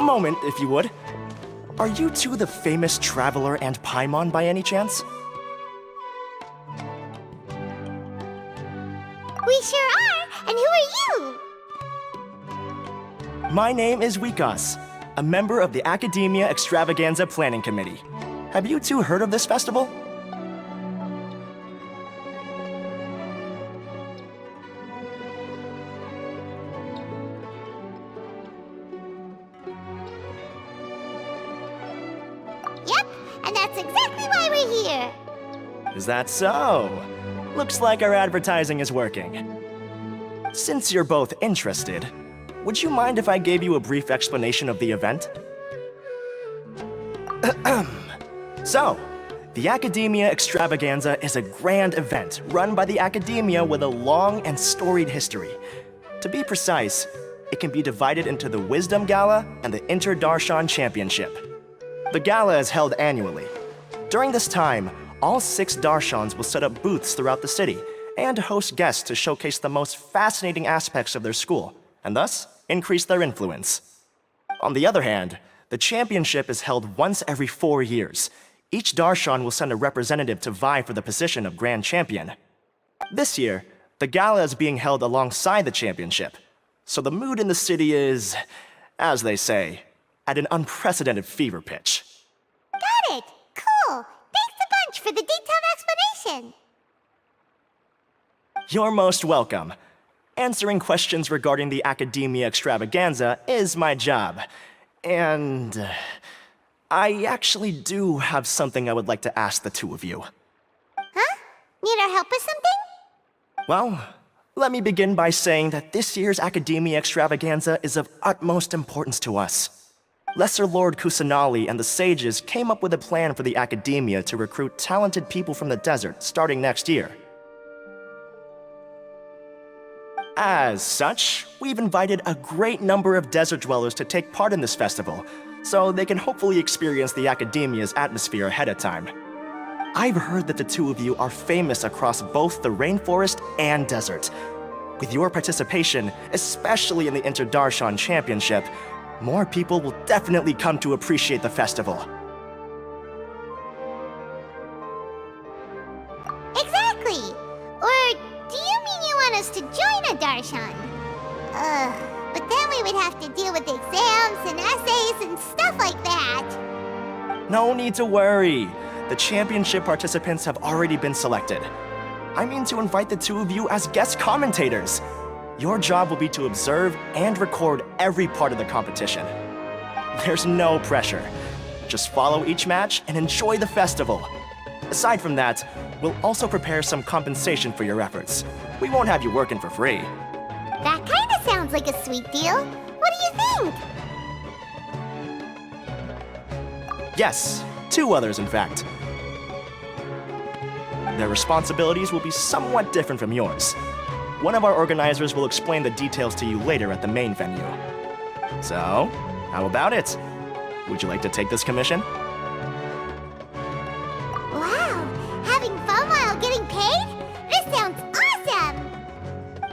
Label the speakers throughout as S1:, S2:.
S1: moment, if you would. Are you two the famous Traveler and Paimon by any chance?
S2: We sure are! And who are you?
S1: My name is Wikas, a member of the Academia Extravaganza Planning Committee. Have you two heard of this festival?
S2: Yep, and that's exactly why we're here.
S1: Is that so? Looks like our advertising is working. Since you're both interested, would you mind if I gave you a brief explanation of the event? So, the Academia Extravaganza is a grand event run by the Academia with a long and storied history. To be precise, it can be divided into the Wisdom Gala and the Inter-Darshan Championship. The gala is held annually. During this time, all 6 Darshans will set up booths throughout the city and host guests to showcase the most fascinating aspects of their school, and thus increase their influence. On the other hand, the championship is held once every 4 years. Each Darshan will send a representative to vie for the position of Grand Champion. This year, the gala is being held alongside the championship, so the mood in the city is, as they say, at an unprecedented fever pitch.
S2: Got it! Cool! Thanks a bunch for the detailed explanation!
S1: You're most welcome. Answering questions regarding the Academia Extravaganza is my job. And I actually do have something I would like to ask the two of you.
S2: Huh? Need our help with something?
S1: Well, let me begin by saying that this year's Academia Extravaganza is of utmost importance to us. Lesser Lord Kusanali and the sages came up with a plan for the Academia to recruit talented people from the desert starting next year. As such, we've invited a great number of desert dwellers to take part in this festival, so they can hopefully experience the Academia's atmosphere ahead of time. I've heard that the two of you are famous across both the rainforest and desert. With your participation, especially in the Inter-Darshan Championship, more people will definitely come to appreciate the festival.
S2: Exactly! Or do you mean you want us to join a Darshan? But then we would have to deal with exams and essays and stuff like that.
S1: No need to worry. The championship participants have already been selected. I mean to invite the two of you as guest commentators. Your job will be to observe and record every part of the competition. There's no pressure. Just follow each match and enjoy the festival. Aside from that, we'll also prepare some compensation for your efforts. We won't have you working for free.
S2: That kinda sounds like a sweet deal. What do you think?
S1: Yes, 2 others in fact. Their responsibilities will be somewhat different from yours. One of our organizers will explain the details to you later at the main venue. So, how about it? Would you like to take this commission?
S2: Wow! Having fun while getting paid? This sounds awesome!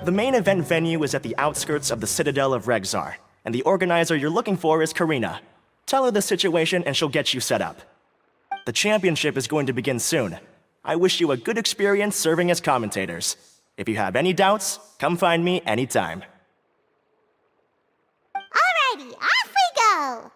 S1: The main event venue is at the outskirts of the Citadel of Regzar, and the organizer you're looking for is Karina. Tell her the situation and she'll get you set up. The championship is going to begin soon. I wish you a good experience serving as commentators. If you have any doubts, come find me anytime.
S2: Alrighty, off we go!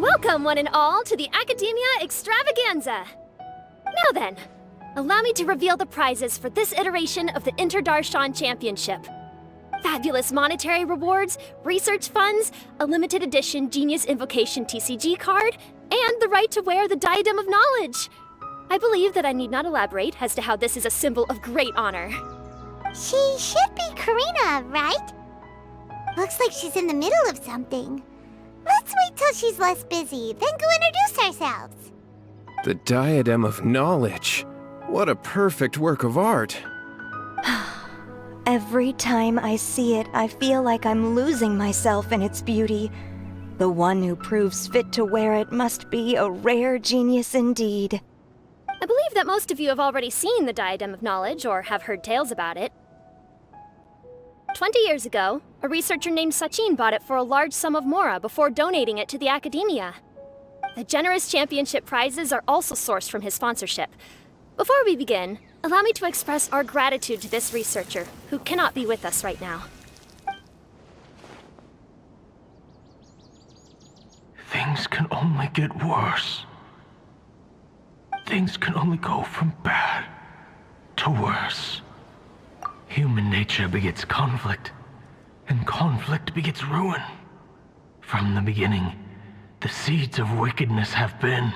S3: Welcome, one and all, to the Academia Extravaganza! Now then, allow me to reveal the prizes for this iteration of the Inter-Darshan Championship. Fabulous monetary rewards, research funds, a limited edition Genius Invocation TCG card, and the right to wear the Diadem of Knowledge. I believe that I need not elaborate as to how this is a symbol of great honor.
S2: She should be Karina, right? Looks like she's in the middle of something. Let's wait till she's less busy, then go introduce ourselves.
S4: The Diadem of Knowledge. What a perfect work of art.
S5: Every time I see it, I feel like I'm losing myself in its beauty. The one who proves fit to wear it must be a rare genius indeed.
S3: I believe that most of you have already seen the Diadem of Knowledge or have heard tales about it. 20 years ago, a researcher named Sachin bought it for a large sum of mora before donating it to the Academia. The generous championship prizes are also sourced from his sponsorship. Before we begin, allow me to express our gratitude to this researcher, who cannot be with us right now.
S6: Things can only get worse. Things can only go from bad to worse. Human nature begets conflict, and conflict begets ruin. From the beginning, the seeds of wickedness have been.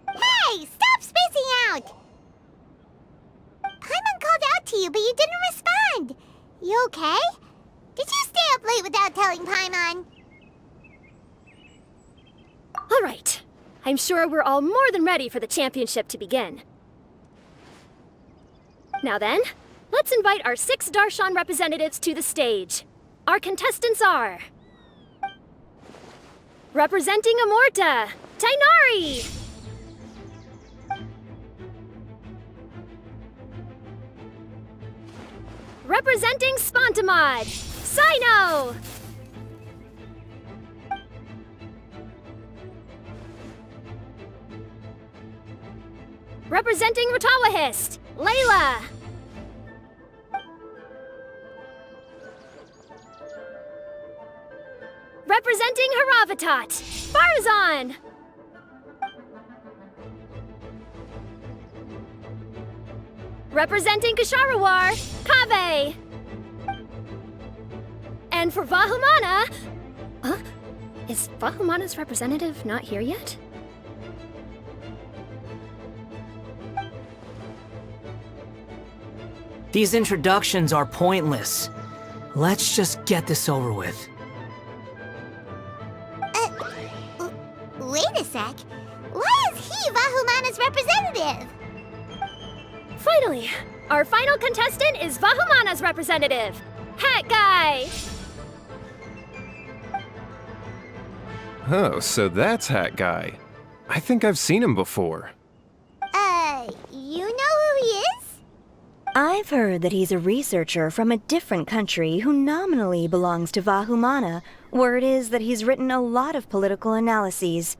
S2: Hey, stop spacing out! Paimon called out to you, but you didn't respond. You okay? Did you stay up late without telling Paimon?
S3: All right. I'm sure we're all more than ready for the championship to begin. Now then, let's invite our 6 Darshan representatives to the stage. Our contestants are... Representing Amorta, Tainari! Representing Spontamod, Sino! Representing Ratawahist, Layla! Representing Haravatat, Farazan! Representing Kasharawar, Kaveh! And for Vahumana... Huh? Is Vahumana's representative not here yet?
S7: These introductions are pointless. Let's just get this over with.
S2: Wait a sec. Why is he Vahumana's representative?
S3: Finally, our final contestant is Vahumana's representative, Hat Guy!
S4: Oh, so that's Hat Guy. I think I've seen him before.
S2: You know who he is?
S5: I've heard that he's a researcher from a different country who nominally belongs to Vahumana. Word is that he's written a lot of political analyses.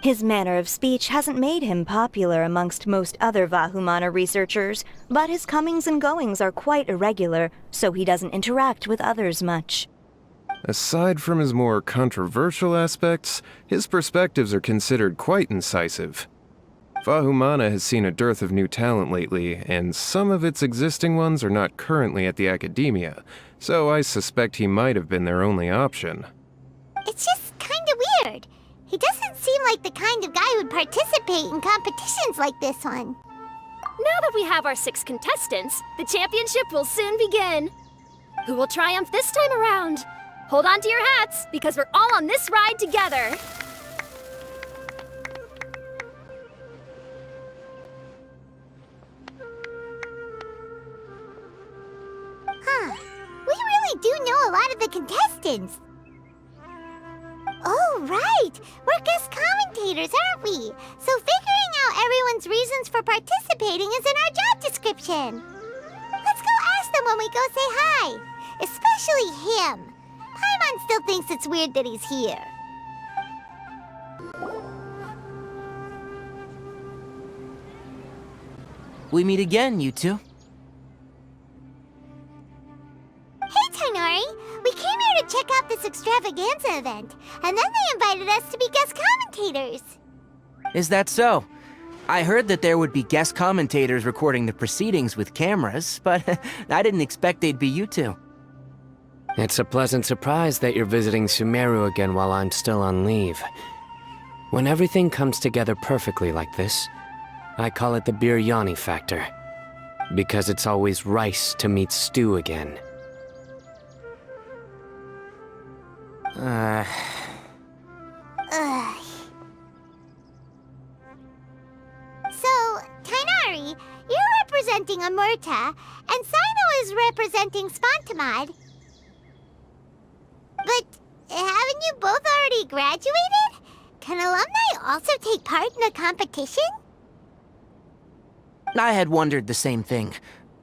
S5: His manner of speech hasn't made him popular amongst most other Vahumana researchers, but his comings and goings are quite irregular, so he doesn't interact with others much.
S4: Aside from his more controversial aspects, his perspectives are considered quite incisive. Vahumana has seen a dearth of new talent lately, and some of its existing ones are not currently at the Academia, so I suspect he might have been their only option.
S2: It's just kinda weird. He doesn't seem like the kind of guy who'd participate in competitions like this one.
S3: Now that we have our 6 contestants, the championship will soon begin. Who will triumph this time around? Hold on to your hats, because we're all on this ride together.
S2: Huh. We really do know a lot of the contestants. Oh, right! We're guest commentators, aren't we? So figuring out everyone's reasons for participating is in our job description. Let's go ask them when we go say hi. Especially him. Paimon still thinks it's weird that he's here.
S7: We meet again, you two.
S2: Hey, Tainari! We came here to check out this extravaganza event, and then they invited us to be guest commentators.
S7: Is that so? I heard that there would be guest commentators recording the proceedings with cameras, but I didn't expect they'd be you two.
S8: It's a pleasant surprise that you're visiting Sumeru again while I'm still on leave. When everything comes together perfectly like this, I call it the biryani factor. Because it's always rice to meet stew again.
S2: Ugh. So, Tainari, you're representing Amurta, and Sino is representing Spontamod. you both already graduated? Can alumni also take part in the competition?
S7: I had wondered the same thing.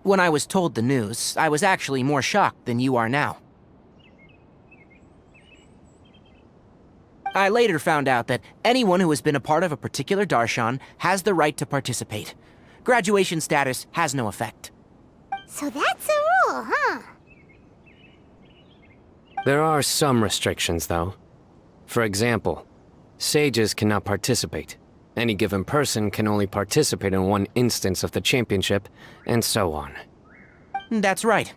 S7: When I was told the news, I was actually more shocked than you are now. I later found out that anyone who has been a part of a particular darshan has the right to participate. Graduation status has no effect.
S2: So that's the rule, huh?
S8: There are some restrictions, though. For example, sages cannot participate. Any given person can only participate in one instance of the championship, and so on.
S7: That's right.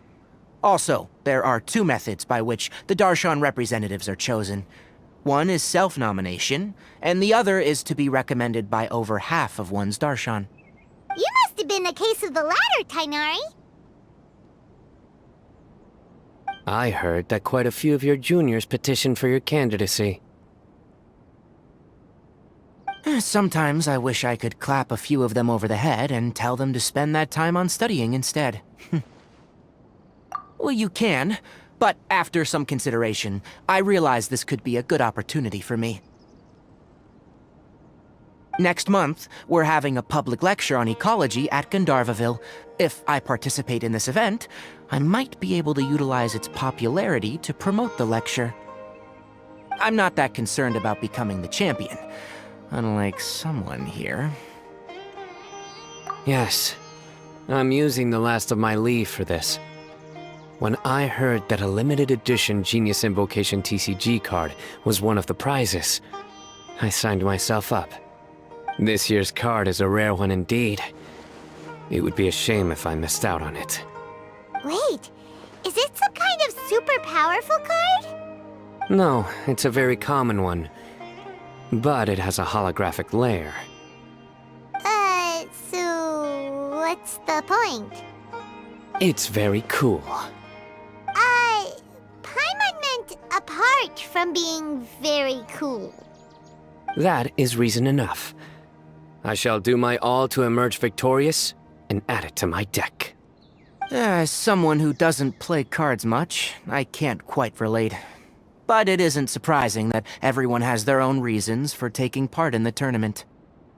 S7: Also, there are two methods by which the darshan representatives are chosen. One is self-nomination, and the other is to be recommended by over half of one's darshan.
S2: You must have been the case of the latter, Tainari.
S8: I heard that quite a few of your juniors petitioned for your candidacy.
S7: Sometimes I wish I could clap a few of them over the head and tell them to spend that time on studying instead. Well, you can, but after some consideration, I realized this could be a good opportunity for me. Next month, we're having a public lecture on ecology at Gandharvaville. If I participate in this event, I might be able to utilize its popularity to promote the lecture. I'm not that concerned about becoming the champion, unlike someone here.
S8: Yes, I'm using the last of my leave for this. When I heard that a limited edition Genius Invocation TCG card was one of the prizes, I signed myself up. This year's card is a rare one indeed. It would be a shame if I missed out on it.
S2: Wait, is it some kind of super powerful card?
S8: No, it's a very common one. But it has a holographic layer.
S2: So what's the point?
S8: It's very cool.
S2: Paimon meant apart from being very cool.
S8: That is reason enough. I shall do my all to emerge victorious and add it to my deck.
S7: As someone who doesn't play cards much, I can't quite relate. But it isn't surprising that everyone has their own reasons for taking part in the tournament.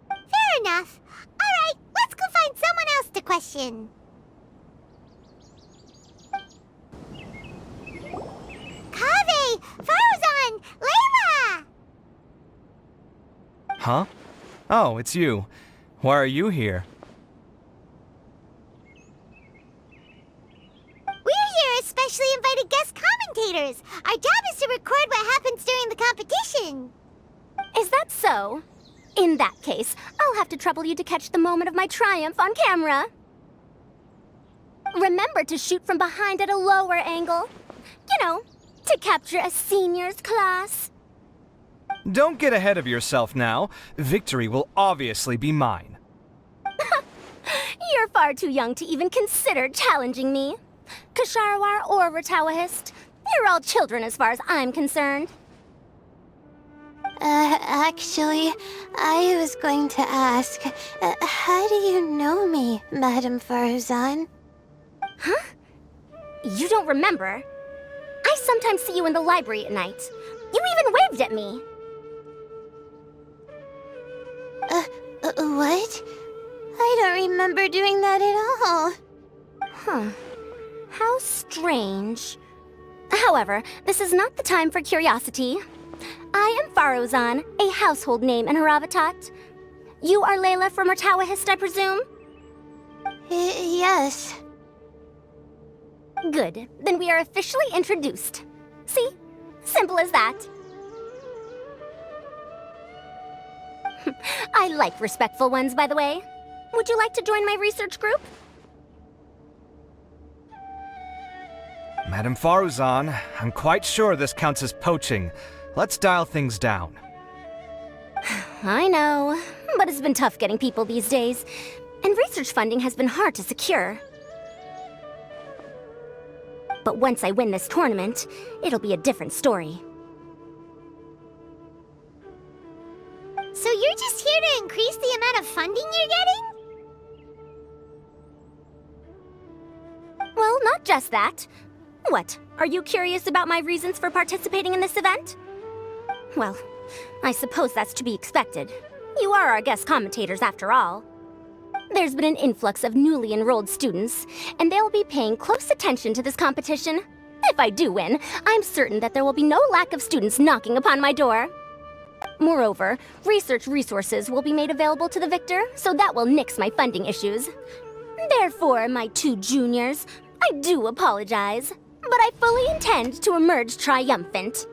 S2: Fair enough. Alright, let's go find someone else to question. Kaveh! Farzan! Layla!
S9: Huh? Oh, it's you. Why are you here?
S2: We're here as specially invited guest commentators. Our job is to record what happens during the competition.
S3: Is that so? In that case, I'll have to trouble you to catch the moment of my triumph on camera. Remember to shoot from behind at a lower angle. You know, to capture a seniors class.
S9: Don't get ahead of yourself now. Victory will obviously be mine.
S3: You're far too young to even consider challenging me. Kasharawar or Ratawahist, you're all children as far as I'm concerned.
S2: Actually, I was going to ask, how do you know me, Madame Farzan?
S3: Huh? You don't remember? I sometimes see you in the library at night. You even waved at me.
S2: What? I don't remember doing that at all.
S3: Huh. How strange. However, this is not the time for curiosity. I am Farozan, a household name in Haravatat. You are Layla from Ratawahist, I presume?
S2: Yes.
S3: Good. Then we are officially introduced. See? Simple as that. I like respectful ones, by the way. Would you like to join my research group?
S9: Madame Faruzan, I'm quite sure this counts as poaching. Let's dial things down.
S3: I know, but it's been tough getting people these days, and research funding has been hard to secure. But once I win this tournament, it'll be a different story.
S2: So you're just here to increase the amount of funding you're getting?
S3: Well, not just that. What, are you curious about my reasons for participating in this event? Well, I suppose that's to be expected. You are our guest commentators after all. There's been an influx of newly enrolled students, and they'll be paying close attention to this competition. If I do win, I'm certain that there will be no lack of students knocking upon my door. Moreover, research resources will be made available to the victor, so that will nix my funding issues. Therefore, my two juniors, I do apologize, but I fully intend to emerge triumphant.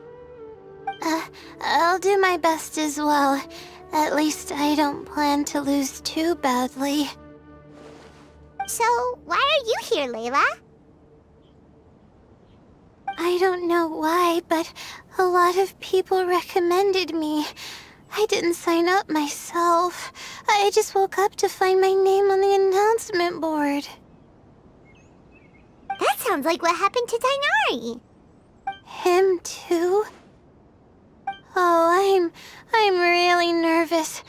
S2: I'll do my best as well. At least I don't plan to lose too badly. So, why are you here, Layla? I don't know why, but a lot of people recommended me. I didn't sign up myself. I just woke up to find my name on the announcement board. That sounds like what happened to Dainari. Him too? Oh, I'm really nervous.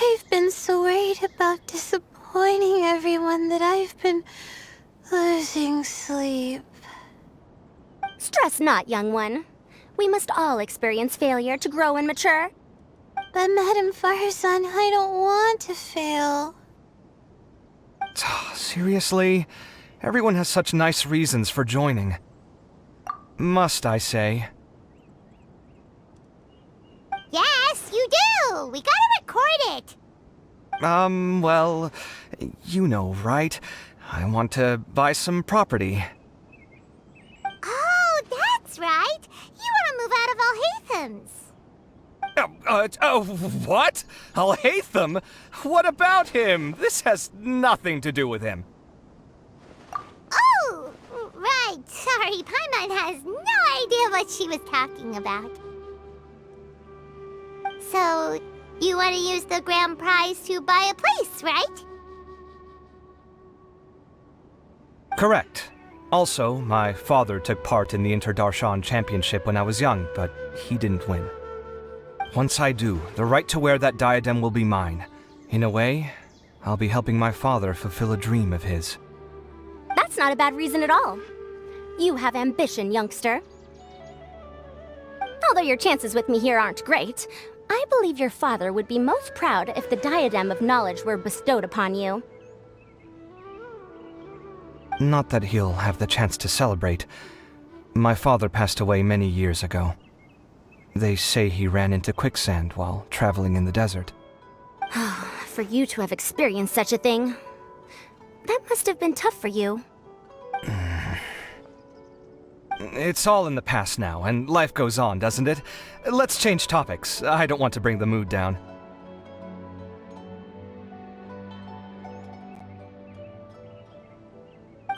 S2: I've been so worried about disappointing everyone that I've been losing sleep.
S3: Stress not, young one. We must all experience failure to grow and mature.
S2: But Madame Farzan, I don't want to fail.
S9: Seriously? Everyone has such nice reasons for joining. Must I say?
S2: Yes, you do! We gotta record it!
S9: Well, you know, right? I want to buy some property.
S2: Oh, that's right! You want to move out of Alhatham's.
S9: What? Alhaitham? What about him? This has nothing to do with him.
S2: Oh, right. Sorry, Paimon has no idea what she was talking about. So, you want to use the grand prize to buy a place, right?
S9: Correct. Also, my father took part in the Interdarshan Championship when I was young, but he didn't win. Once I do, the right to wear that diadem will be mine. In a way, I'll be helping my father fulfill a dream of his.
S3: That's not a bad reason at all. You have ambition, youngster. Although your chances with me here aren't great, I believe your father would be most proud if the diadem of knowledge were bestowed upon you.
S9: Not that he'll have the chance to celebrate. My father passed away many years ago. They say he ran into quicksand while traveling in the desert.
S3: For you to have experienced such a thing, that must have been tough for you.
S9: It's all in the past now, and life goes on, doesn't it? Let's change topics. I don't want to bring the mood down.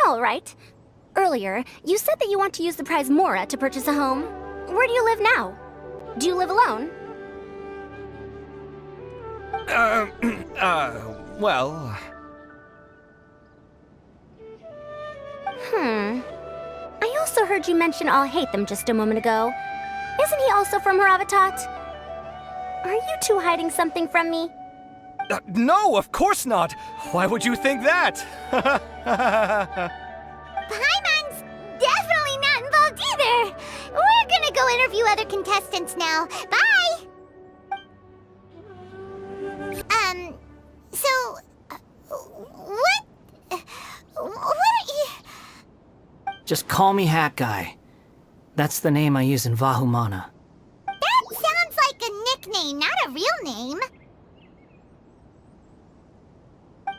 S3: All right. Earlier, you said that you want to use the prize Mora to purchase a home. Where do you live now? Do you live alone?
S9: Well...
S3: I also heard you mention Alhaitham just a moment ago. Isn't he also from Haravatat? Are you two hiding something from me?
S9: No, of course not! Why would you think that?
S2: Paimon's definitely not involved either! We're gonna go interview other contestants now. Bye! What are you...
S10: Just call me Hat Guy. That's the name I use in Vahumana.
S2: That sounds like a nickname, not a real name.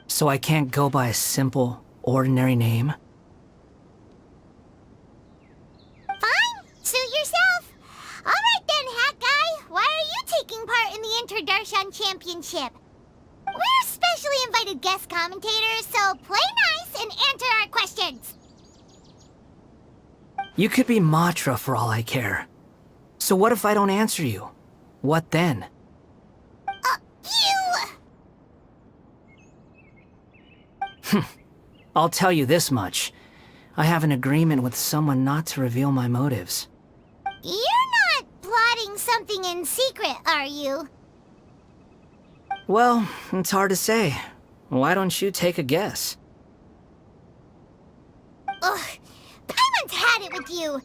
S10: So I can't go by a simple, ordinary name?
S2: Fine, suit yourself. Alright then, Hat Guy. Why are you taking part in the Interdarshan Championship? We're specially invited guest commentators, so play nice and answer our questions.
S10: You could be Matra for all I care. So what if I don't answer you? What then? I'll tell you this much. I have an agreement with someone not to reveal my motives.
S2: You're not plotting something in secret, are you?
S10: Well, it's hard to say. Why don't you take a guess?
S2: Ugh, Paimon's had it with you.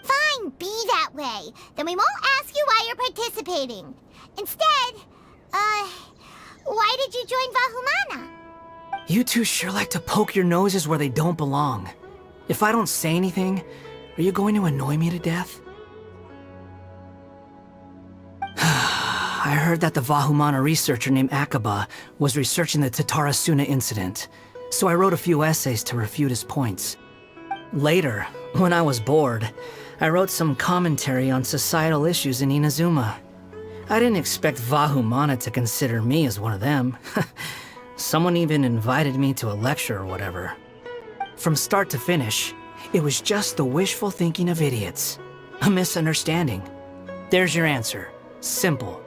S2: Fine, be that way. Then we won't ask you why you're participating. Instead, why did you join Vahumana?
S10: You two sure like to poke your noses where they don't belong. If I don't say anything, are you going to annoy me to death? I heard that the Vahumana researcher named Akaba was researching the Tatarasuna incident, so I wrote a few essays to refute his points. Later, when I was bored, I wrote some commentary on societal issues in Inazuma. I didn't expect Vahumana to consider me as one of them. Someone even invited me to a lecture or whatever. From start to finish, it was just the wishful thinking of idiots. A misunderstanding. There's your answer. Simple.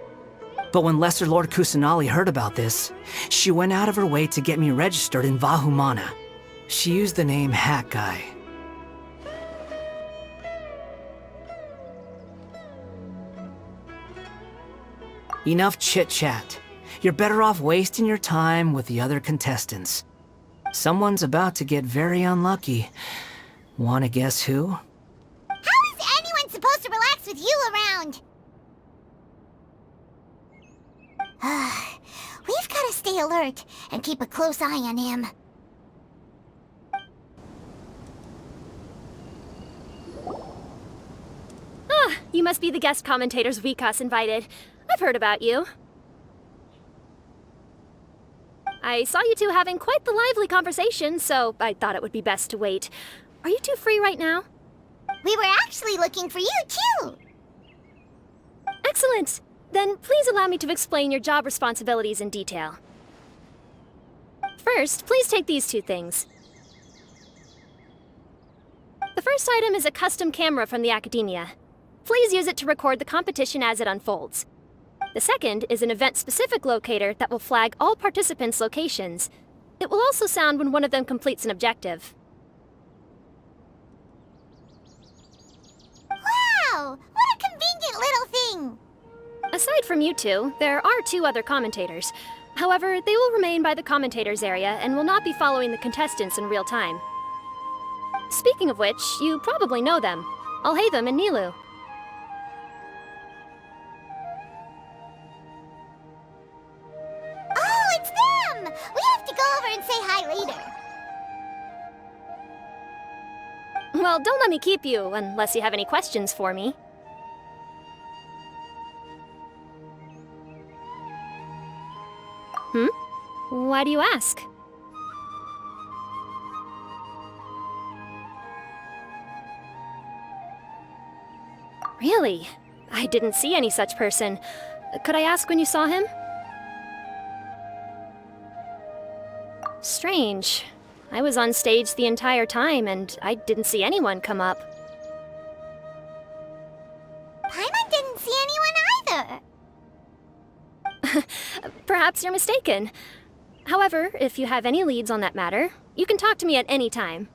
S10: But when Lesser Lord Kusanali heard about this, she went out of her way to get me registered in Vahumana. She used the name Hat Guy. Enough chit-chat. You're better off wasting your time with the other contestants. Someone's about to get very unlucky. Wanna guess who?
S2: How is anyone supposed to relax with you around? We've got to stay alert and keep a close eye on him.
S3: Ah, you must be the guest commentators Vikas invited. I've heard about you. I saw you two having quite the lively conversation, so I thought it would be best to wait. Are you two free right now?
S2: We were actually looking for you, too.
S3: Excellent! Then please allow me to explain your job responsibilities in detail. First, please take these two things. The first item is a custom camera from the Academia. Please use it to record the competition as it unfolds. The second is an event-specific locator that will flag all participants' locations. It will also sound when one of them completes an objective.
S2: Wow! What a convenient little thing!
S3: Aside from you two, there are two other commentators. However, they will remain by the commentators area and will not be following the contestants in real time. Speaking of which, you probably know them. Alhaitham and Nilu.
S2: Oh, it's them! We have to go over and say hi later.
S3: Well, don't let me keep you, unless you have any questions for me. Why do you ask? Really? I didn't see any such person. Could I ask when you saw him? Strange. I was on stage the entire time, and I didn't see anyone come up.
S2: Paimon didn't see anyone either.
S3: Perhaps you're mistaken. However, if you have any leads on that matter, you can talk to me at any time.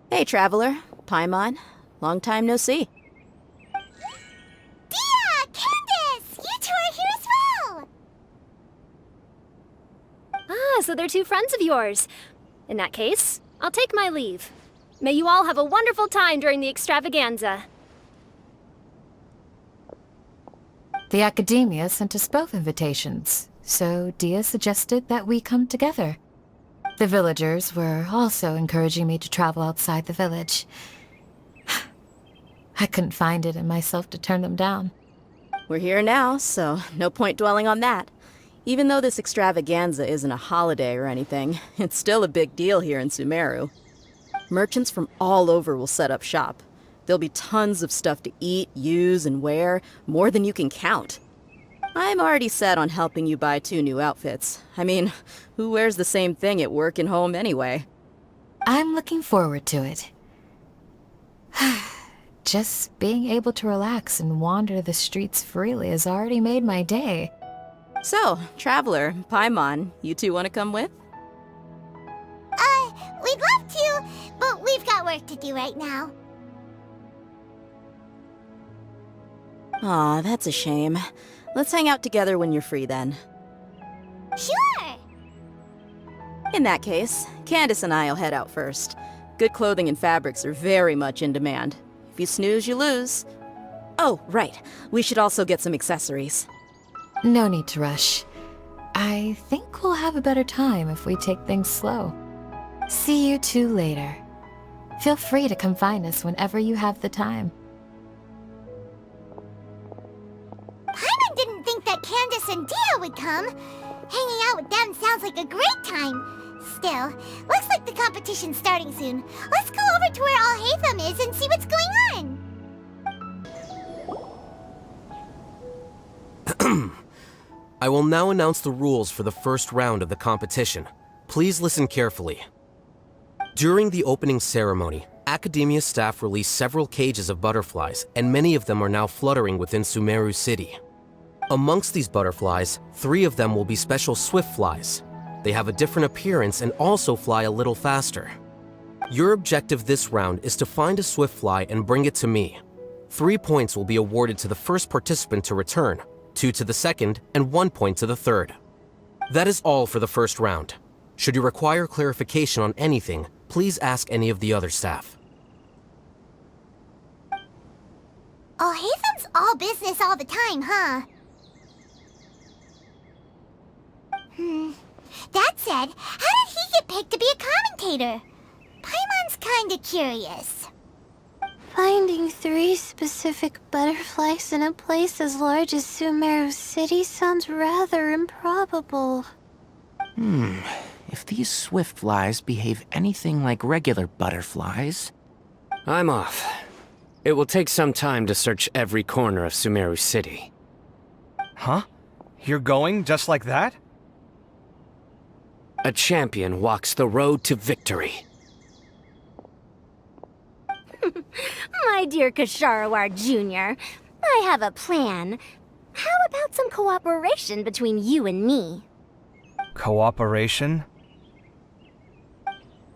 S11: Hey, Traveler. Paimon. Long time no see.
S2: Dia! Candace! You two are here as well!
S3: Ah, so they're two friends of yours. In that case, I'll take my leave. May you all have a wonderful time during the extravaganza.
S12: The Academia sent us both invitations, so Dia suggested that we come together. The villagers were also encouraging me to travel outside the village. I couldn't find it in myself to turn them down.
S11: We're here now, so no point dwelling on that. Even though this extravaganza isn't a holiday or anything, it's still a big deal here in Sumeru. Merchants from all over will set up shop. There'll be tons of stuff to eat, use, and wear, more than you can count. I'm already set on helping you buy 2 new outfits. I mean, who wears the same thing at work and home anyway?
S12: I'm looking forward to it. Just being able to relax and wander the streets freely has already made my day.
S11: So, Traveler, Paimon, you two want to come with?
S2: We'd love to, but we've got work to do right now.
S11: Aw, that's a shame. Let's hang out together when you're free then.
S2: Sure!
S11: In that case, Candace and I'll head out first. Good clothing and fabrics are very much in demand. If you snooze, you lose. Oh, right. We should also get some accessories.
S12: No need to rush. I think we'll have a better time if we take things slow. See you two later. Feel free to come find us whenever you have the time.
S2: Paimon didn't think that Candace and Dia would come. Hanging out with them sounds like a great time. Still, looks like the competition's starting soon. Let's go over to where Alhaitham is and see what's going on.
S13: I will now announce the rules for the first round of the competition. Please listen carefully. During the opening ceremony, Academia staff released several cages of butterflies, and many of them are now fluttering within Sumeru City. Amongst these butterflies, 3 of them will be special swift flies. They have a different appearance and also fly a little faster. Your objective this round is to find a swift fly and bring it to me. 3 points will be awarded to the first participant to return, 2 to the second, and 1 point to the third. That is all for the first round. Should you require clarification on anything, please ask any of the other staff.
S2: Alhaitham's all business all the time, huh? That said, how did he get picked to be a commentator? Paimon's kinda curious.
S14: Finding 3 specific butterflies in a place as large as Sumeru City sounds rather improbable.
S7: If these swift flies behave anything like regular butterflies...
S8: I'm off. It will take some time to search every corner of Sumeru City.
S9: Huh? You're going just like that?
S8: A champion walks the road to victory.
S3: My dear Kasharawar Jr., I have a plan. How about some cooperation between you and me?
S9: Cooperation?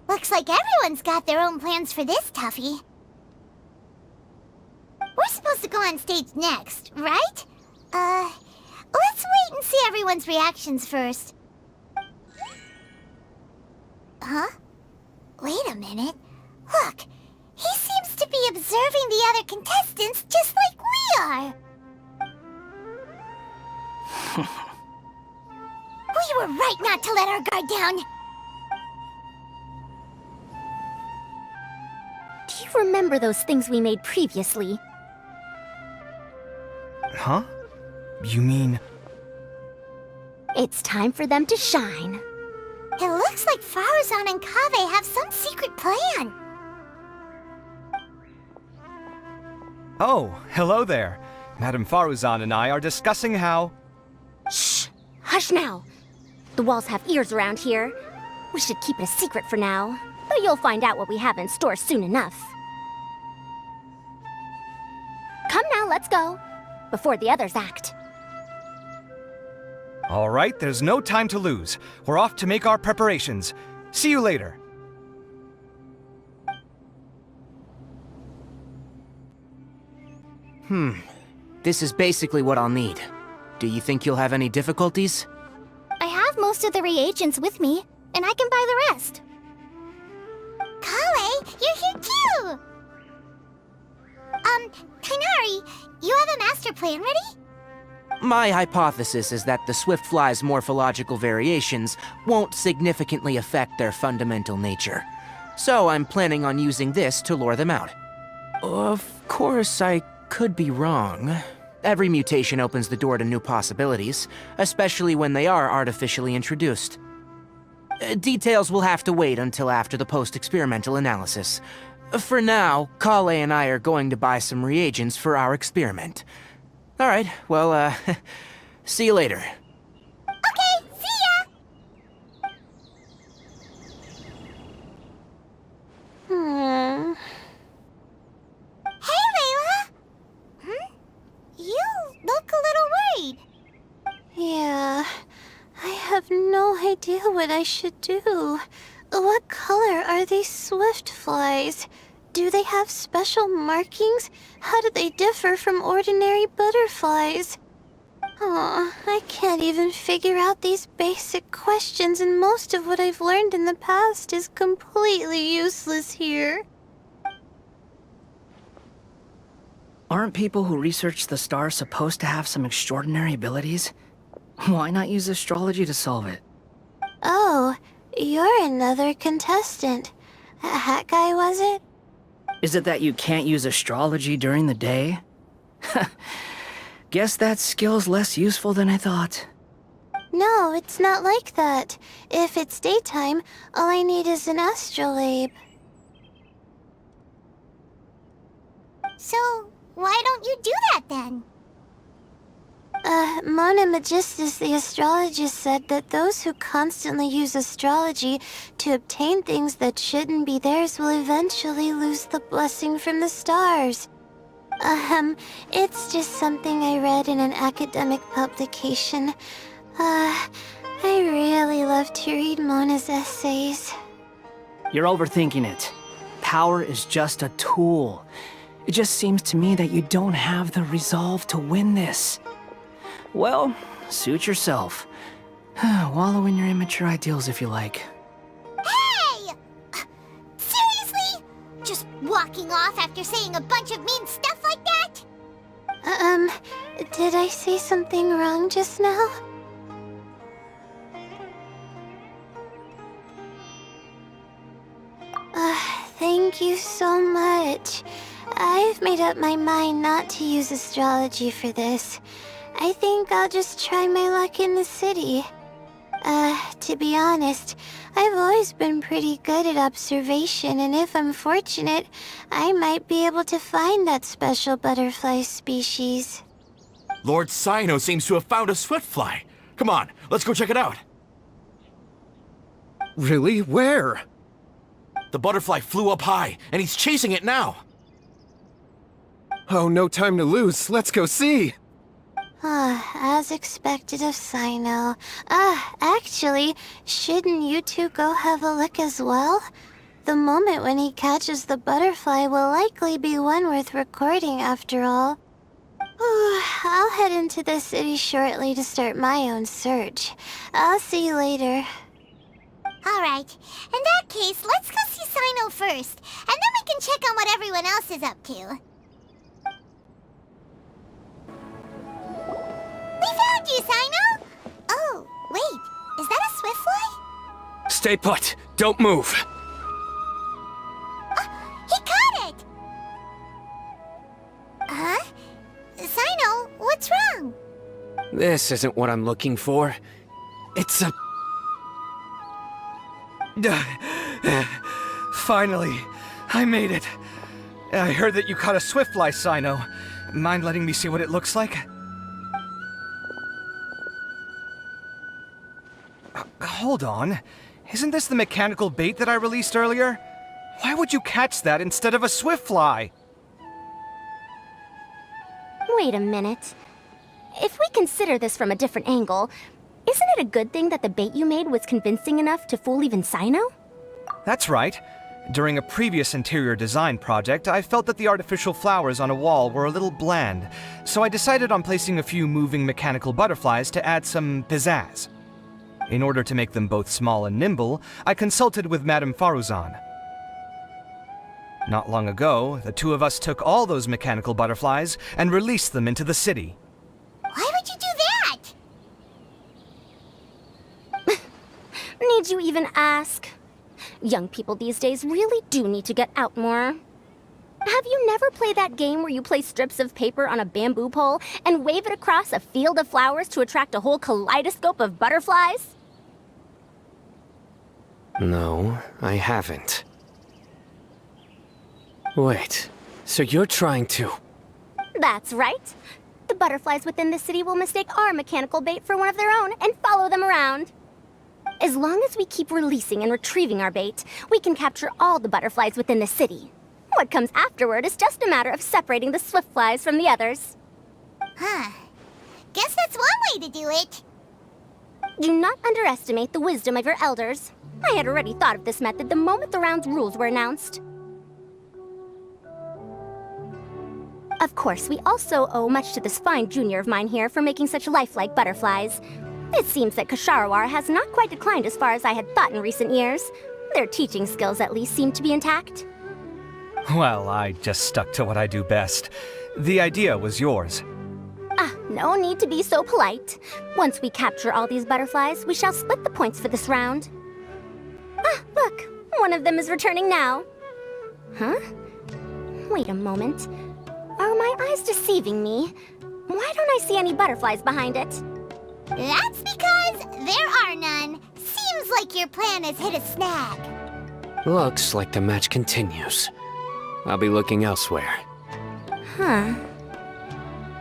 S2: Looks like everyone's got their own plans for this, Tuffy. We're supposed to go on stage next, right? Let's wait and see everyone's reactions first. Huh? Wait a minute. Look, he seems to be observing the other contestants just like we are. We were right not to let our guard down.
S3: Do you remember those things we made previously?
S9: Huh? You mean...
S3: It's time for them to shine.
S2: It looks like Faruzan and Kaveh have some secret plan.
S9: Oh, hello there. Madame Faruzan and I are discussing how...
S3: Shh! Hush now! The walls have ears around here. We should keep it a secret for now, but you'll find out what we have in store soon enough. Come now, let's go, before the others act.
S9: All right, there's no time to lose. We're off to make our preparations. See you later.
S7: This is basically what I'll need. Do you think you'll have any difficulties?
S2: I have most of the reagents with me, and I can buy the rest. Kale, you're here too! Kainari, you have a master plan ready?
S7: My hypothesis is that the swift fly's morphological variations won't significantly affect their fundamental nature. So I'm planning on using this to lure them out. Of course, I could be wrong. Every mutation opens the door to new possibilities, especially when they are artificially introduced. Details will have to wait until after the post-experimental analysis. For now, Kale and I are going to buy some reagents for our experiment. Alright, well, see you later.
S2: Okay, see ya! Hey, Layla! You look a little worried.
S14: Yeah, I have no idea what I should do. What color are these swift flies? Do they have special markings? How do they differ from ordinary butterflies? Oh, I can't even figure out these basic questions, and most of what I've learned in the past is completely useless here.
S10: Aren't people who research the stars supposed to have some extraordinary abilities? Why not use astrology to solve it?
S14: Oh, you're another contestant. That guy, was it?
S10: Is it that you can't use astrology during the day? Guess that skill's less useful than I thought.
S14: No, it's not like that. If it's daytime, all I need is an astrolabe.
S2: So, why don't you do that then?
S14: Mona Magistus, the astrologist, said that those who constantly use astrology to obtain things that shouldn't be theirs will eventually lose the blessing from the stars. It's just something I read in an academic publication. I really love to read Mona's essays.
S10: You're overthinking it. Power is just a tool. It just seems to me that you don't have the resolve to win this. Well, suit yourself. Wallow in your immature ideals if you like.
S2: Hey! Seriously? Just walking off after saying a bunch of mean stuff like that?
S14: Did I say something wrong just now? Thank you so much. I've made up my mind not to use astrology for this. I think I'll just try my luck in the city. To be honest, I've always been pretty good at observation, and if I'm fortunate, I might be able to find that special butterfly species.
S15: Lord Sino seems to have found a swiftfly. Come on, let's go check it out.
S4: Really? Where?
S15: The butterfly flew up high, and he's chasing it now.
S4: Oh, no time to lose. Let's go see.
S14: As expected of Sino. Actually, shouldn't you two go have a look as well? The moment when he catches the butterfly will likely be one worth recording after all. I'll head into the city shortly to start my own search. I'll see you later.
S2: Alright, in that case, let's go see Sino first, and then we can check on what everyone else is up to. We found you, Sino! Oh, wait, is that a swiftfly?
S8: Stay put. Don't move.
S2: He caught it! Huh? Sino, what's wrong?
S8: This isn't what I'm looking for. It's a...
S9: Finally, I made it. I heard that you caught a swiftfly, Sino. Mind letting me see what it looks like? Hold on. Isn't this the mechanical bait that I released earlier? Why would you catch that instead of a swiftfly?
S3: Wait a minute. If we consider this from a different angle, isn't it a good thing that the bait you made was convincing enough to fool even Sino?
S9: That's right. During a previous interior design project, I felt that the artificial flowers on a wall were a little bland, so I decided on placing a few moving mechanical butterflies to add some pizzazz. In order to make them both small and nimble, I consulted with Madame Faruzan. Not long ago, the two of us took all those mechanical butterflies and released them into the city.
S2: Why would you do that?
S3: Need you even ask? Young people these days really do need to get out more. Have you never played that game where you place strips of paper on a bamboo pole and wave it across a field of flowers to attract a whole kaleidoscope of butterflies?
S8: No, I haven't. Wait, so you're trying to...
S3: That's right. The butterflies within the city will mistake our mechanical bait for one of their own and follow them around. As long as we keep releasing and retrieving our bait, we can capture all the butterflies within the city. What comes afterward is just a matter of separating the swiftflies from the others.
S2: Huh. Guess that's one way to do it.
S3: Do not underestimate the wisdom of your elders. I had already thought of this method the moment the round's rules were announced.
S16: Of course, we also owe much to this fine junior of mine here for making such lifelike butterflies. It seems that Kasharawar has not quite declined as far as I had thought in recent years. Their teaching skills at least seem to be intact.
S9: Well, I just stuck to what I do best. The idea was yours.
S16: Ah, no need to be so polite. Once we capture all these butterflies, we shall split the points for this round. Ah, look! One of them is returning now. Huh? Wait a moment. Are my eyes deceiving me? Why don't I see any butterflies behind it?
S2: That's because there are none. Seems like your plan has hit a snag.
S8: Looks like the match continues. I'll be looking elsewhere.
S16: Huh.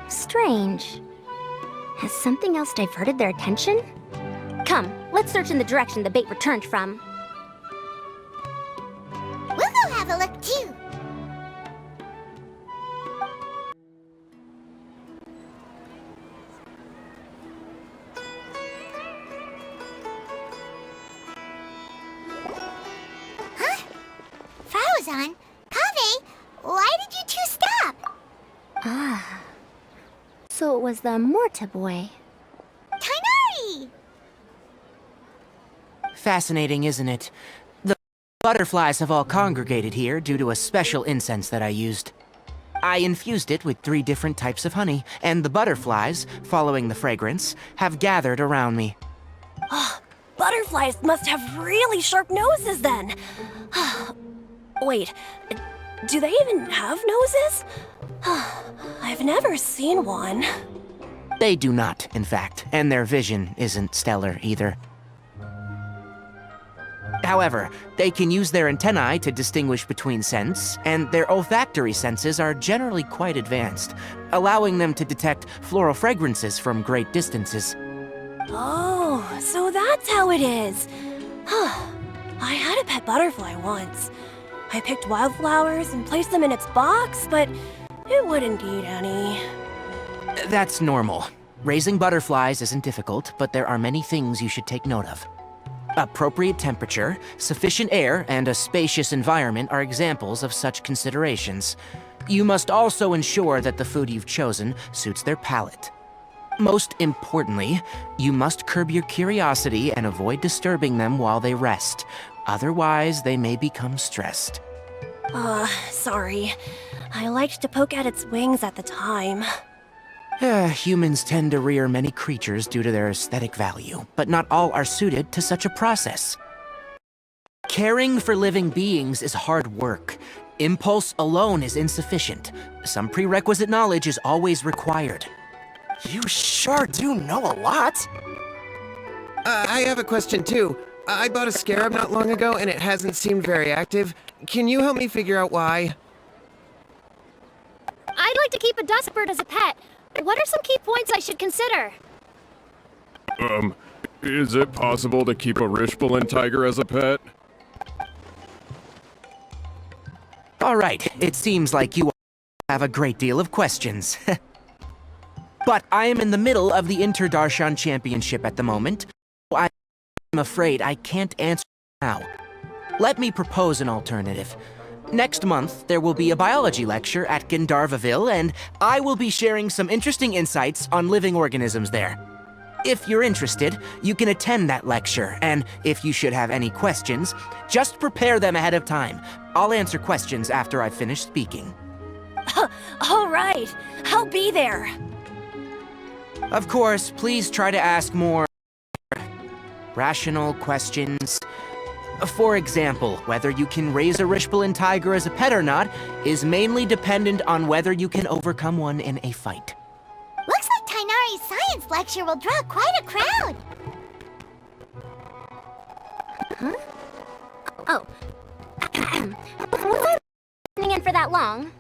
S16: Strange. Has something else diverted their attention? Come, let's search in the direction the bait returned from.
S2: We'll go have a look too. Huh? Frozen? Kaveh, why did you two stop?
S16: Ah. So it was the Morta boy.
S2: Tainari!
S7: Fascinating, isn't it? The butterflies have all congregated here due to a special incense that I used. I infused it with 3 different types of honey, and the butterflies, following the fragrance, have gathered around me.
S3: Oh, butterflies must have really sharp noses then. Wait, do they even have noses? I've never seen one.
S7: They do not, in fact, and their vision isn't stellar either. However, they can use their antennae to distinguish between scents, and their olfactory senses are generally quite advanced, allowing them to detect floral fragrances from great distances.
S3: Oh, so that's how it is. I had a pet butterfly once. I picked wildflowers and placed them in its box, but it wouldn't eat any.
S7: That's normal. Raising butterflies isn't difficult, but there are many things you should take note of. Appropriate temperature, sufficient air, and a spacious environment are examples of such considerations. You must also ensure that the food you've chosen suits their palate. Most importantly, you must curb your curiosity and avoid disturbing them while they rest. Otherwise, they may become stressed.
S3: Sorry. I liked to poke at its wings at the time.
S7: Humans tend to rear many creatures due to their aesthetic value, but not all are suited to such a process. Caring for living beings is hard work. Impulse alone is insufficient. Some prerequisite knowledge is always required.
S1: You sure do know a lot.
S4: I have a question too. I bought a scarab not long ago and it hasn't seemed very active. Can you help me figure out why?
S3: I'd like to keep a dust bird as a pet. What are some key points I should consider?
S4: Is it possible to keep a Rishbalin tiger as a pet?
S7: All right, it seems like you have a great deal of questions. But I am in the middle of the Interdarshan Championship at the moment. I'm afraid I can't answer now. Let me propose an alternative. Next month, there will be a biology lecture at Gandharvaville, and I will be sharing some interesting insights on living organisms there. If you're interested, you can attend that lecture, and if you should have any questions, just prepare them ahead of time. I'll answer questions after I've finished speaking.
S3: All right, I'll be there.
S7: Of course, please try to ask more rational questions. For example, whether you can raise a Rishbalin tiger as a pet or not is mainly dependent on whether you can overcome one in a fight.
S2: Looks like Tainari's science lecture will draw quite a crowd.
S16: Huh? Oh. Was I listening in for that long?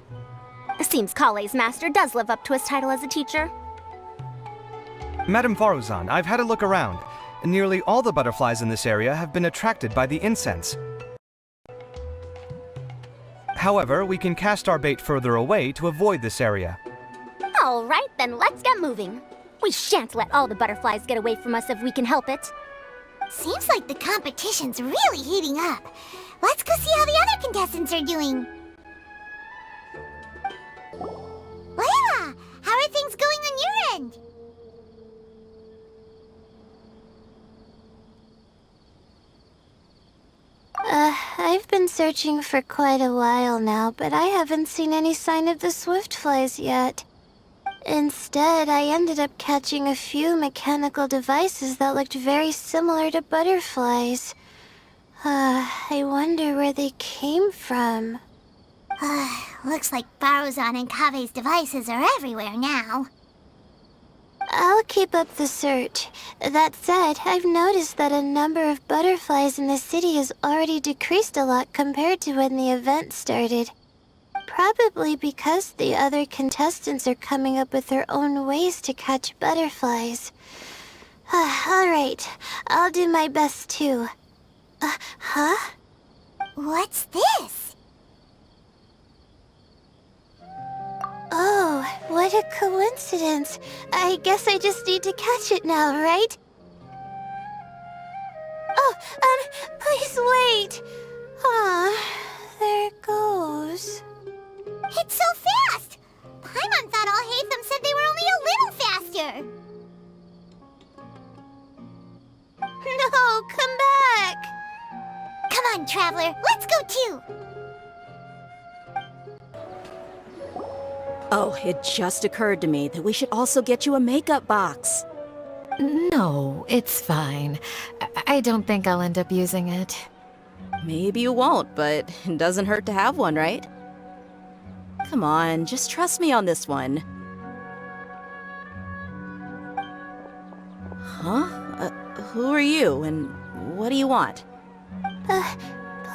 S16: Seems Kale's master does live up to his title as a teacher.
S9: Madam Faruzan, I've had a look around. Nearly all the butterflies in this area have been attracted by the incense. However, we can cast our bait further away to avoid this area.
S16: All right, then let's get moving. We shan't let all the butterflies get away from us if we can help it.
S2: Seems like the competition's really heating up. Let's go see how the other contestants are doing.
S14: searching for quite a while now, but I haven't seen any sign of the swiftflies yet. Instead, I ended up catching a few mechanical devices that looked very similar to butterflies. I wonder where they came from.
S2: Looks like Baruzan and Kave's devices are everywhere now.
S14: I'll keep up the search. That said, I've noticed that a number of butterflies in the city has already decreased a lot compared to when the event started. Probably because the other contestants are coming up with their own ways to catch butterflies. Alright, I'll do my best too. Huh?
S2: What's this?
S14: Oh, what a coincidence. I guess I just need to catch it now, right? Oh, please wait. There it goes.
S2: It's so fast! Paimon thought all Hatham said they were only a little faster.
S14: No, come back.
S2: Come on, Traveler, let's go too.
S11: Oh, it just occurred to me that we should also get you a makeup box.
S12: No, it's fine. I don't think I'll end up using it.
S11: Maybe you won't, but it doesn't hurt to have one, right? Come on, just trust me on this one. Huh? Who are you, and what do you want?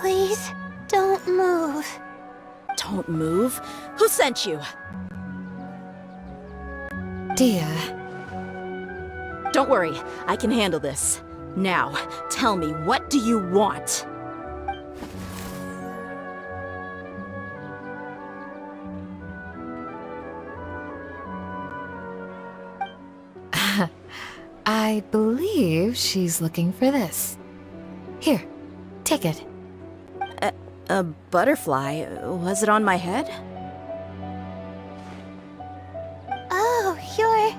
S14: Please, don't move.
S11: Don't move? Who sent you?
S12: Dia.
S11: Don't worry, I can handle this. Now, tell me, what do you want?
S12: I believe she's looking for this. Here, take it.
S11: A butterfly? Was it on my head?
S14: Oh, you're...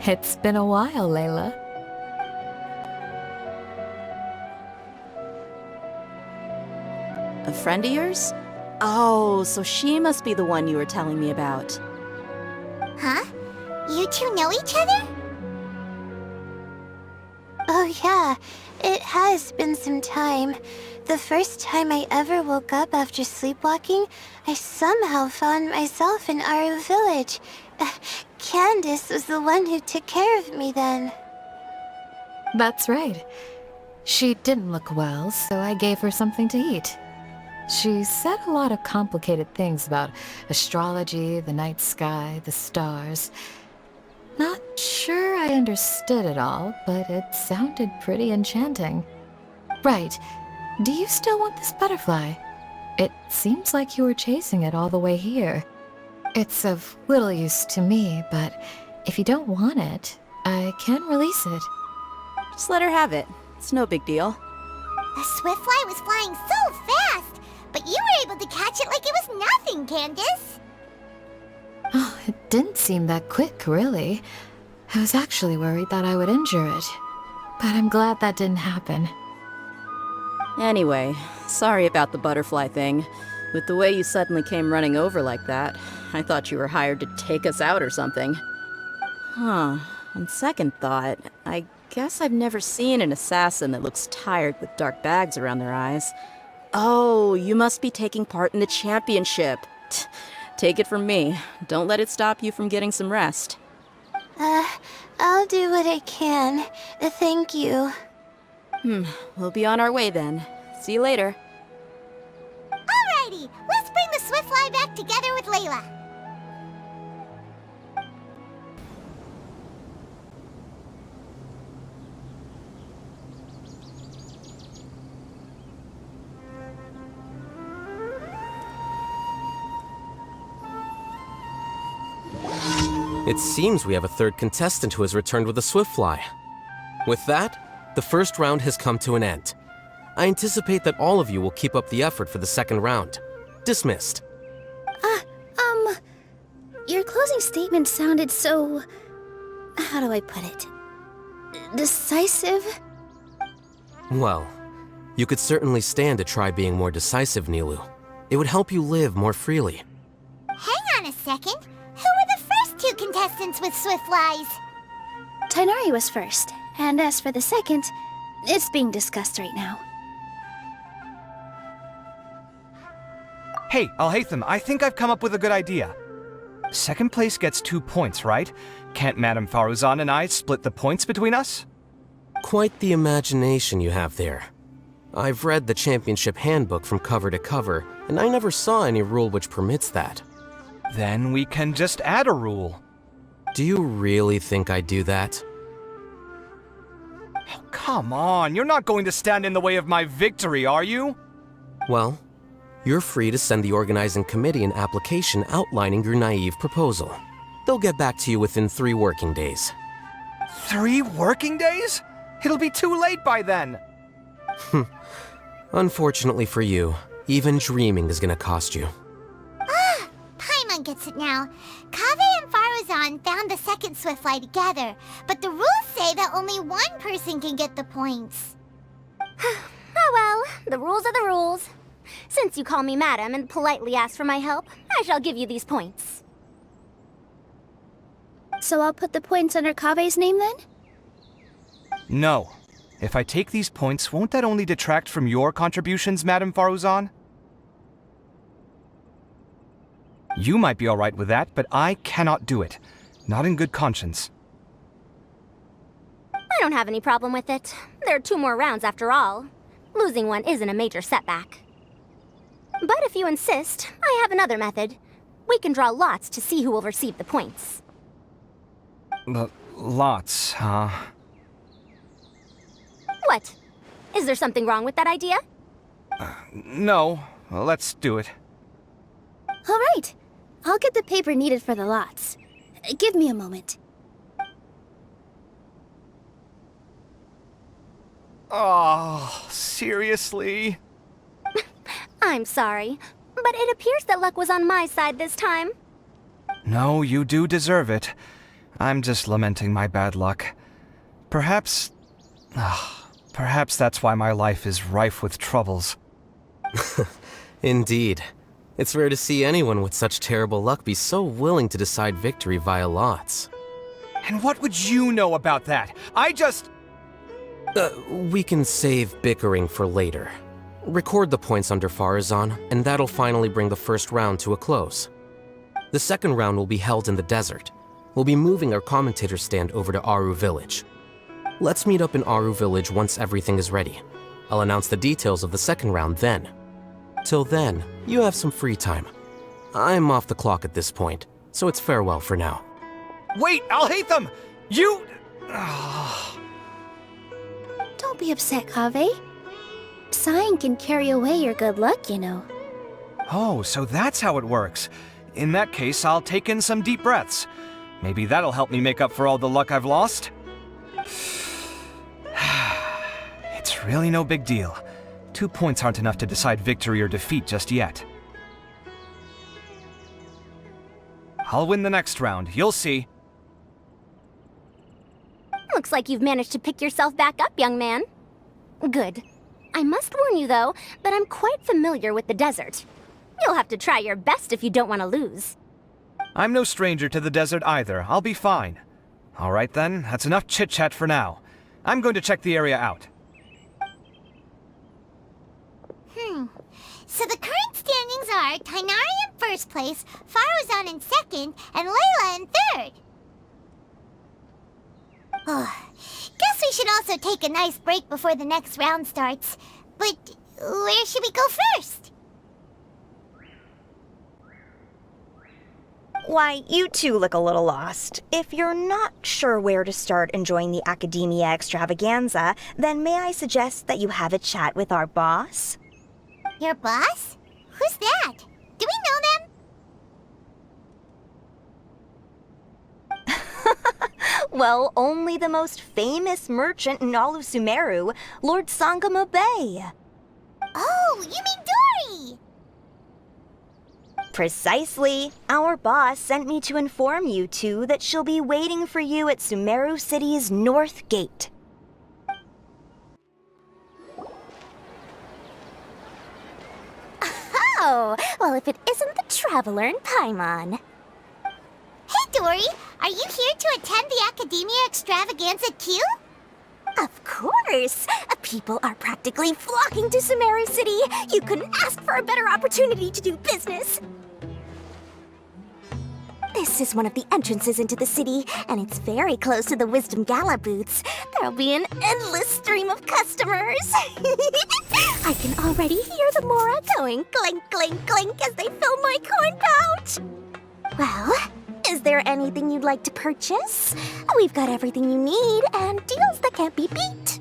S12: It's been a while, Layla.
S11: A friend of yours? Oh, so she must be the one you were telling me about.
S2: Huh? You two know each other?
S14: Oh yeah, it has been some time. The first time I ever woke up after sleepwalking, I somehow found myself in Aru village. Candace was the one who took care of me then.
S12: That's right. She didn't look well, so I gave her something to eat. She said a lot of complicated things about astrology, the night sky, the stars. Not sure I understood it all, but it sounded pretty enchanting. Right. Do you still want this butterfly? It seems like you were chasing it all the way here. It's of little use to me, but if you don't want it, I can release it.
S11: Just let her have it. It's no big deal.
S2: The swiftfly was flying so fast, but you were able to catch it like it was nothing, Candace.
S12: Oh, it didn't seem that quick, really. I was actually worried that I would injure it, but I'm glad that didn't happen.
S11: Anyway, sorry about the butterfly thing. With the way you suddenly came running over like that, I thought you were hired to take us out or something. Huh. On second thought, I guess I've never seen an assassin that looks tired with dark bags around their eyes. Oh, you must be taking part in the championship. Take it from me. Don't let it stop you from getting some rest.
S14: I'll do what I can. Thank you.
S11: We'll be on our way then. See you later.
S2: Alrighty, let's bring the swiftfly back together with Layla.
S13: It seems we have a third contestant who has returned with a swiftfly. With that, the first round has come to an end. I anticipate that all of you will keep up the effort for the second round. Dismissed.
S16: Your closing statement sounded so... how do I put it? Decisive?
S13: Well, You could certainly stand to try being more decisive, Nilu. It would help you live more freely.
S2: Hang on a second. Who were the first two contestants with swift flies?
S17: Tighnari was first, and as for the second, it's being discussed right now.
S9: Hey, Alhaitham, I think I've come up with a good idea. Second place gets 2 points, right? Can't Madame Faruzan and I split the points between us?
S13: Quite the imagination you have there. I've read the championship handbook from cover to cover, and I never saw any rule which permits that.
S9: Then we can just add a rule.
S13: Do you really think I'd do that?
S9: Oh, come on, you're not going to stand in the way of my victory, are you?
S13: Well, you're free to send the organizing committee an application outlining your naive proposal. They'll get back to you within 3 working days.
S9: 3 working days? It'll be too late by then.
S13: Unfortunately for you, even dreaming is gonna cost you.
S2: Ah, Paimon gets it now. Kaveh and Faruzan found the second Swiftfly together, but the rules say that only one person can get the points.
S16: Oh well, the rules are the rules. Since you call me madam and politely ask for my help, I shall give you these points.
S17: So I'll put the points under Kaveh's name then?
S9: No. If I take these points, won't that only detract from your contributions, Madame Faruzan? You might be alright with that, but I cannot do it. Not in good conscience.
S16: I don't have any problem with it. There are 2 more rounds after all. Losing one isn't a major setback. But if you insist, I have another method. We can draw lots to see who will receive the points.
S9: Lots, huh?
S16: What? Is there something wrong with that idea?
S9: No. Well, let's do it.
S17: All right. I'll get the paper needed for the lots. Give me a moment.
S9: Oh, seriously?
S16: I'm sorry, but it appears that luck was on my side this time.
S9: No, you do deserve it. I'm just lamenting my bad luck. Perhaps that's why my life is rife with troubles.
S13: Indeed. It's rare to see anyone with such terrible luck be so willing to decide victory via lots.
S9: And what would you know about that?
S13: We can save bickering for later. Record the points under Faruzan, and that'll finally bring the first round to a close. The second round will be held in the desert. We'll be moving our commentator stand over to Aru Village. Let's meet up in Aru Village once everything is ready. I'll announce the details of the second round then. Till then, you have some free time. I'm off the clock at this point, so it's farewell for now.
S9: Wait, Alhaitham! You...
S17: Don't be upset, Kaveh. Sighing can carry away your good luck, you know.
S9: Oh, so that's how it works. In that case, I'll take in some deep breaths. Maybe that'll help me make up for all the luck I've lost. It's really no big deal. 2 points aren't enough to decide victory or defeat just yet. I'll win the next round, you'll see.
S16: Looks like you've managed to pick yourself back up, young man. Good. I must warn you, though, that I'm quite familiar with the desert. You'll have to try your best if you don't want to lose.
S9: I'm no stranger to the desert either. I'll be fine. All right then, that's enough chit-chat for now. I'm going to check the area out.
S2: So the current standings are Tighnari in first place, Faruzan in second, and Layla in third. Guess we should also take a nice break before the next round starts. But where should we go first?
S5: Why, you two look a little lost. If you're not sure where to start enjoying the Academia Extravaganza, then may I suggest that you have a chat with our boss?
S2: Your boss? Who's that? Do we know them?
S5: Well, only the most famous merchant in all of Sumeru, Lord Sangamo Bay.
S2: Oh, you mean Dory!
S5: Precisely. Our boss sent me to inform you two that she'll be waiting for you at Sumeru City's North Gate.
S16: Oh, well, if it isn't the Traveler in Paimon.
S2: Hey, Dory! Are you here to attend the Academia Extravaganza too?
S16: Of course! People are practically flocking to Sumeru City. You couldn't ask for a better opportunity to do business. This is one of the entrances into the city, and it's very close to the Wisdom Gala booths. There'll be an endless stream of customers. I can already hear the Mora going clink, clink, clink as they fill my coin pouch. Well, is there anything you'd like to purchase? We've got everything you need and deals that can't be beat.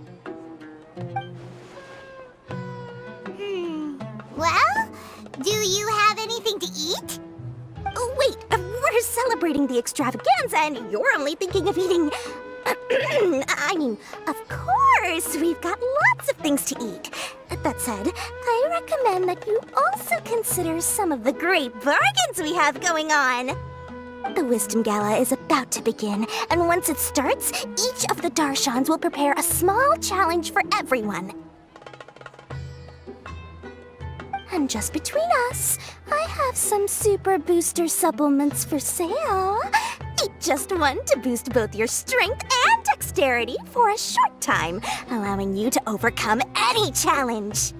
S2: Well, do you have anything to eat?
S16: Oh, wait, we're celebrating the extravaganza and you're only thinking of eating... I mean, of course, we've got lots of things to eat. That said, I recommend that you also consider some of the great bargains we have going on. The Wisdom Gala is about to begin, and once it starts, each of the Darshans will prepare a small challenge for everyone. And just between us, I have some super booster supplements for sale. Eat just one to boost both your strength and dexterity for a short time, allowing you to overcome any challenge.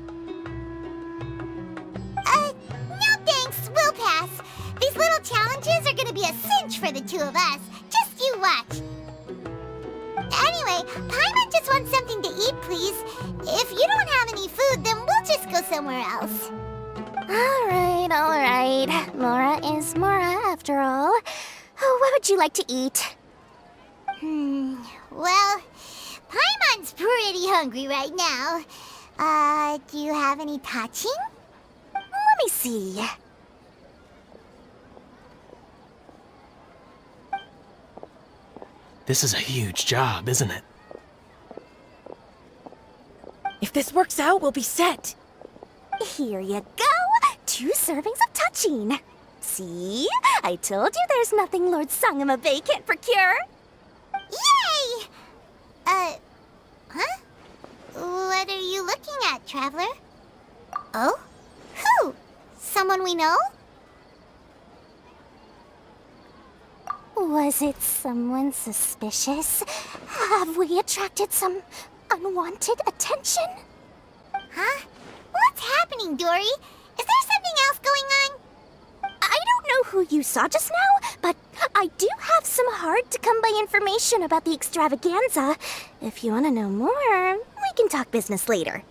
S2: No thanks, we'll pass. These little challenges are gonna be a cinch for the two of us. Just you watch. Anyway, Paimon just wants something to eat, please. If you don't have any food, then we'll just go somewhere else.
S16: All right. Mora is Mora, after all. Oh, what would you like to eat?
S2: Well, Paimon's pretty hungry right now. Do you have any touching?
S16: Let me see.
S18: This is a huge job, isn't it?
S19: If this works out, we'll be set.
S16: Here you go. 2 servings of touching. See? I told you there's nothing Lord Sangamabe can't procure.
S2: Yay! Huh? What are you looking at, Traveler? Oh? Who? Someone we know?
S16: Was it someone suspicious? Have we attracted some unwanted attention?
S2: Huh? What's happening, Dory? Is there something else going on?
S16: I don't know who you saw just now, but I do have some hard-to-come-by information about the extravaganza. If you want to know more, we can talk business later.